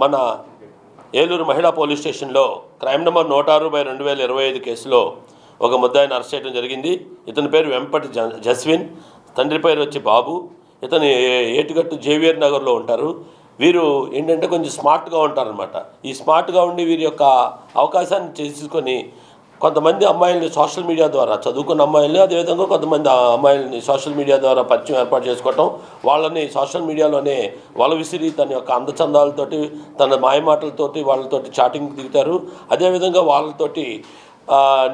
మన ఏలూరు మహిళా పోలీస్ స్టేషన్లో క్రైమ్ నెంబర్ 106/2025 కేసులో ఒక ముద్దాయిని అరెస్ట్ చేయడం జరిగింది. ఇతని పేరు వెంపటి జస్విన్, తండ్రి పేరు వచ్చి బాబు. ఇతను ఏటుగట్టు జేవియర్ నగర్లో ఉంటారు. వీరు ఏంటంటే కొంచెం స్మార్ట్గా ఉంటారనమాట. ఈ స్మార్ట్గా ఉండి వీరి యొక్క అవకాశాన్ని చేసుకొని కొంతమంది అమ్మాయిల్ని సోషల్ మీడియా ద్వారా, చదువుకున్న అమ్మాయిల్ని, అదేవిధంగా కొంతమంది అమ్మాయిల్ని సోషల్ మీడియా ద్వారా పరిచయం ఏర్పాటు చేసుకోవటం, వాళ్ళని సోషల్ మీడియాలోనే వల విసిరి తన యొక్క అందచందాలతోటి, తన మాయమాటలతోటి వాళ్ళతోటి చాటింగ్ దిగుతారు. అదేవిధంగా వాళ్ళతోటి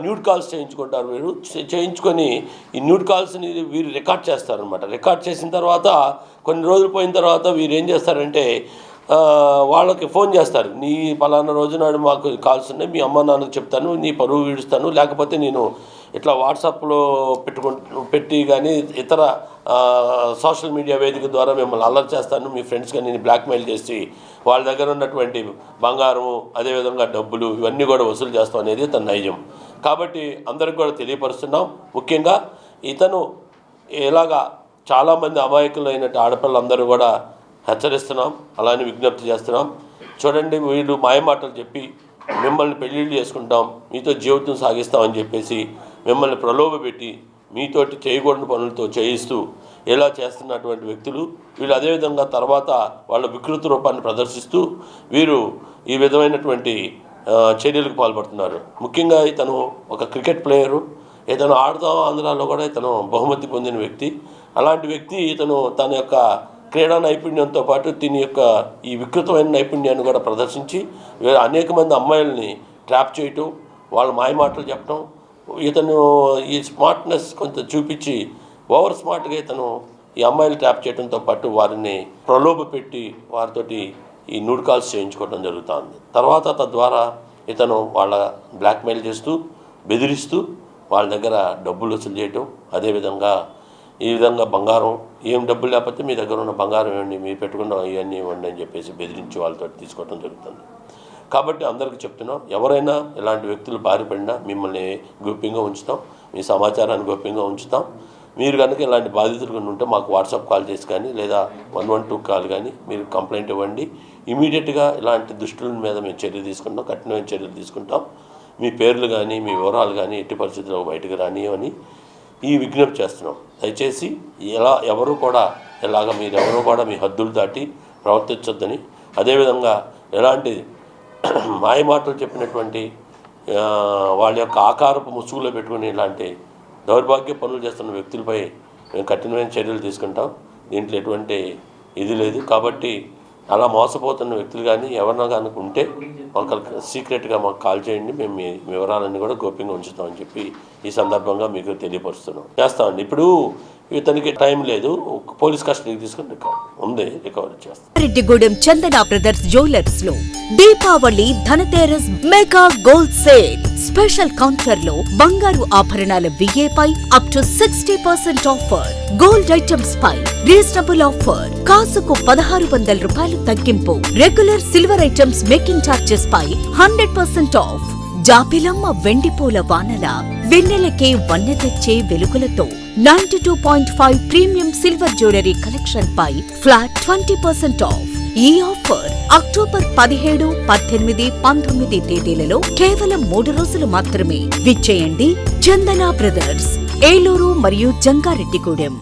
న్యూడ్ కాల్స్ చేయించుకుంటారు. వీరు చేయించుకొని ఈ న్యూడ్ కాల్స్ని వీరు రికార్డ్ చేస్తారనమాట. రికార్డ్ చేసిన తర్వాత కొన్ని రోజులు పోయిన తర్వాత వీరు ఏం చేస్తారంటే వాళ్ళకి ఫోన్ చేస్తారు. నీ పలానా రోజు నాడు మాకు కాల్స్ ఉన్నాయి, మీ అమ్మ నాన్నకు చెప్తాను, నీ పరువు వీడుస్తాను, లేకపోతే నేను ఇట్లా వాట్సాప్లో పెట్టి కానీ ఇతర సోషల్ మీడియా వేదిక ద్వారా మిమ్మల్ని అల్లరి చేస్తాను, మీ ఫ్రెండ్స్గా నేను బ్లాక్మెయిల్ చేసి వాళ్ళ దగ్గర ఉన్నటువంటి బంగారం, అదేవిధంగా డబ్బులు ఇవన్నీ కూడా వసూలు చేస్తాం అనేది తన నైజం. కాబట్టి అందరికి కూడా తెలియపరుస్తున్నాం. ముఖ్యంగా ఇతను ఇలాగా చాలామంది అమాయకులైన ఆడపిల్లలందరూ కూడా హెచ్చరిస్తున్నాం, అలానే విజ్ఞప్తి చేస్తున్నాం. చూడండి, వీళ్ళు మాయమాటలు చెప్పి మిమ్మల్ని పెళ్ళిళ్ళు చేసుకుంటాం, మీతో జీవితం సాగిస్తామని చెప్పేసి మిమ్మల్ని ప్రలోభపెట్టి మీతోటి చేయకూడని పనులతో చేయిస్తూ ఇలా చేస్తున్నటువంటి వ్యక్తులు వీళ్ళు. అదేవిధంగా తర్వాత వాళ్ళ వికృతి రూపాన్ని ప్రదర్శిస్తూ వీరు ఈ విధమైనటువంటి చర్యలకు పాల్పడుతున్నారు. ముఖ్యంగా ఇతను ఒక క్రికెట్ ప్లేయరు. ఇతను ఆడుతాం ఆంధ్రాలో కూడా ఇతను బహుమతి పొందిన వ్యక్తి. అలాంటి వ్యక్తి ఇతను తన యొక్క క్రీడా నైపుణ్యంతో పాటు దీని యొక్క ఈ వికృతమైన నైపుణ్యాన్ని కూడా ప్రదర్శించి అనేక మంది అమ్మాయిల్ని ట్రాప్ చేయటం, వాళ్ళ మాయమాటలు చెప్పడం, ఇతను ఈ స్మార్ట్నెస్ కొంత చూపించి ఓవర్ స్మార్ట్గా ఇతను ఈ అమ్మాయిలు ట్రాప్ చేయడంతో పాటు వారిని ప్రలోభపెట్టి వారితోటి ఈ న్యూడ్ కాల్స్ చేయించుకోవడం జరుగుతుంది. తర్వాత తద్వారా ఇతను వాళ్ళ బ్లాక్మెయిల్ చేస్తూ, బెదిరిస్తూ వాళ్ళ దగ్గర డబ్బులు వసూలు చేయటం, అదేవిధంగా ఈ విధంగా బంగారం, ఏం డబ్బులు లేకపోతే మీ దగ్గర ఉన్న బంగారం ఇవ్వండి, మీరు పెట్టుకున్న ఇవన్నీ ఇవ్వండి అని చెప్పేసి బెదిరించి వాళ్ళతో తీసుకోవడం జరుగుతుంది. కాబట్టి అందరికీ చెప్తున్నాం, ఎవరైనా ఇలాంటి వ్యక్తులు బారిపడినా మిమ్మల్ని గోప్యంగా ఉంచుతాం, మీ సమాచారాన్ని గోప్యంగా ఉంచుతాం. మీరు కనుక ఇలాంటి బాధితులు ఉంటే మాకు వాట్సాప్ కాల్ చేసి కానీ లేదా 112 కాల్ కానీ మీరు కంప్లైంట్ ఇవ్వండి. ఇమీడియట్గా ఇలాంటి దుష్టుల మీద మేము చర్య తీసుకుంటాం, కఠినమైన చర్యలు తీసుకుంటాం. మీ పేర్లు కానీ మీ వివరాలు కానీ ఎట్టి పరిస్థితుల్లో బయటకు రానియని ఈ విజ్ఞప్తి చేస్తున్నాం. దయచేసి ఎవరు కూడా మీరెవరూ కూడా మీ హద్దులు దాటి ప్రవర్తించొద్దని, అదేవిధంగా ఎలాంటి మాయమాటలు చెప్పినటువంటి వాళ్ళ యొక్క ఆకారపు ముసుగులో పెట్టుకుని ఇలాంటి దౌర్భాగ్య పనులు చేస్తున్న వ్యక్తులపై మేము కఠినమైన చర్యలు తీసుకుంటాం. దీంట్లో ఎటువంటి ఇది లేదు. కాబట్టి అలా మోసపోతున్న వ్యక్తులు కానీ ఎవరైనా కనుక ఉంటే మాకు సీక్రెట్గా మాకు కాల్ చేయండి, మేము మీ వివరాలన్నీ కూడా గోప్యంగా ఉంచుతామని చెప్పి ఈ సందర్భంగా మీకు చేస్తామండి. ఇప్పుడు ఇతనికి టైం లేదు, పోలీస్ కస్టడీకి తీసుకుని రికవరీ చేస్తాం. రెడ్డిగూడెం చందన బ్రదర్స్ జ్యువెలర్స్ లో Deepavali Dhanteras mega gold sale special counter లో బంగారు ఆభరణాల విఏపై up to 60% offer, gold items పై రీజనబుల్ ఆఫర్, కాసుకు 1600 రూపాయలు తగ్గింపు, regular silver items making charges పై 100% ఆఫ్, జాపిలమ్మ వెండిపూల వానల వెన్నెలకే వన్నె తెచ్చే వెలుగులతో 92.5 ప్రీమియం సిల్వర్ జ్యువెలరీ కలెక్షన్ పై ఫ్లాట్ 20% ఆఫ్. ఈ ఆఫర్ అక్టోబర్ 17, 18, 19 తేదీలలో కేవలం 3 రోజులు మాత్రమే. విచ్చేయండి చందన బ్రదర్స్, ఏలూరు మరియు జంగారెడ్డిగూడెం.